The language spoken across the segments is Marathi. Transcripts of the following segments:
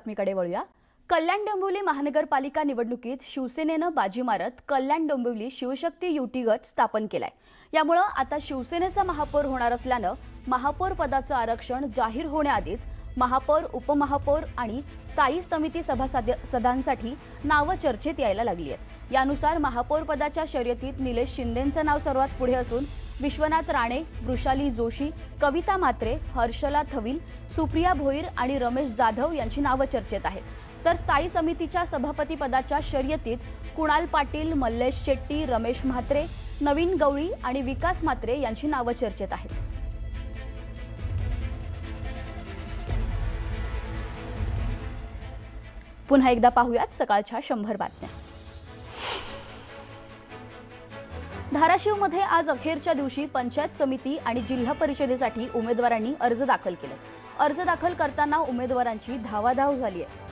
बातमीकडे वळूया। कल्याण डोंबिवली महानगरपालिका निवडणुकीत शिवसेनेनं बाजी मारत कल्याण डोंबिवली शिवशक्ती युटी गट स्थापन केलाय। यामुळे आता शिवसेनेचा महापौर होणार असल्यानं महापौर पदाचं आरक्षण जाहीर होण्याआधीच महापौर, उपमहापौर आणि स्थायी समिती सभासदांसाठी नावं चर्चेत यायला लागली आहेत। यानुसार महापौर पदाच्या शर्यतीत निलेश शिंदेंचं नाव सर्वात पुढे असून विश्वनाथ राणे, वृषाली जोशी, कविता म्हात्रे, हर्षला थविल, सुप्रिया भोईर आणि रमेश जाधव यांची नावं चर्चेत आहेत। तर स्थायी समितीच्या सभापती पदाच्या शर्यतीत कुणाल पाटील, मल्लेश शेट्टी, रमेश म्हात्रे, नवीन गवळी आणि विकास म्हात्रे यांची नावं चर्चेत आहेत। पुन्हा एकदा पाहूयात सकाळच्या 100 बातम्या। धाराशिवमध्ये आज अखेरच्या दिवशी पंचायत समिती आणि जिल्हा परिषदेसाठी उमेदवारांनी अर्ज दाखल केले। अर्ज दाखल करताना उमेदवारांची धावाधाव झाली आहे।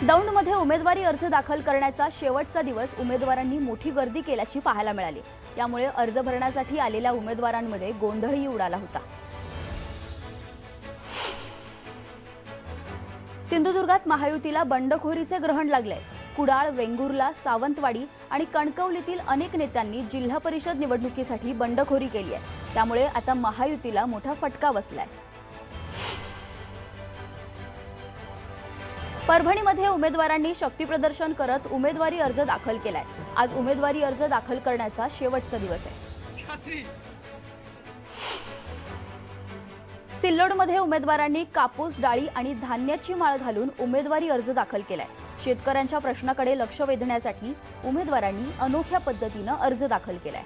दौंडमध्ये उमेदवारी अर्ज दाखल करण्याचा शेवटचा दिवस उमेदवारांनी मोठी गर्दी केल्याची पाहायला मिळाली। यामुळे अर्ज भरण्यासाठी आलेल्या उमेदवारांमध्ये गोंधळही उडाला होता। सिंधुदुर्गात महायुतीला बंडखोरीचे ग्रहण लागले। कुडाळ, वेंगुर्ला, सावंतवाडी आणि कणकवलीतील अनेक नेत्यांनी जिल्हा परिषद निवडणुकीसाठी बंडखोरी केली आहे। त्यामुळे आता महायुतीला मोठा फटका बसलाय। परभणीमध्ये उमेदवारांनी शक्तीप्रदर्शन करत उमेदवारी अर्ज दाखल केलाय। आज उमेदवारी अर्ज दाखल करण्याचा शेवटचा दिवस आहे। सिल्लोडमध्ये उमेदवारांनी कापूस, डाळी आणि धान्याची माळ घालून उमेदवारी अर्ज दाखल केलाय। शेतकऱ्यांच्या प्रश्नाकडे लक्ष वेधण्यासाठी उमेदवारांनी अनोख्या पद्धतीने अर्ज दाखल केलाय।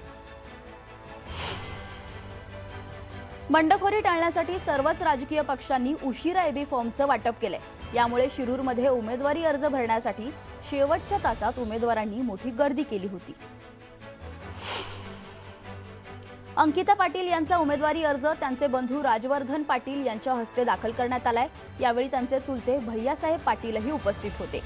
बंडखोरी टाळण्यासाठी सर्वच राजकीय पक्षांनी उशिरा एबी फॉर्मचं वाटप केलंय। यामुळे शिरूरमध्ये उमेदवारी अर्ज भरण्यासाठी शेवटच्या तासात उमेदवारांनी मोठी गर्दी केली होती। अंकिता पाटील यांचा उमेदवारी अर्ज त्यांचे बंधू राजवर्धन पाटील यांच्या हस्ते दाखल करण्यात आलाय। यावेळी त्यांचे चुलते भैयासाहेब पाटीलही उपस्थित होते।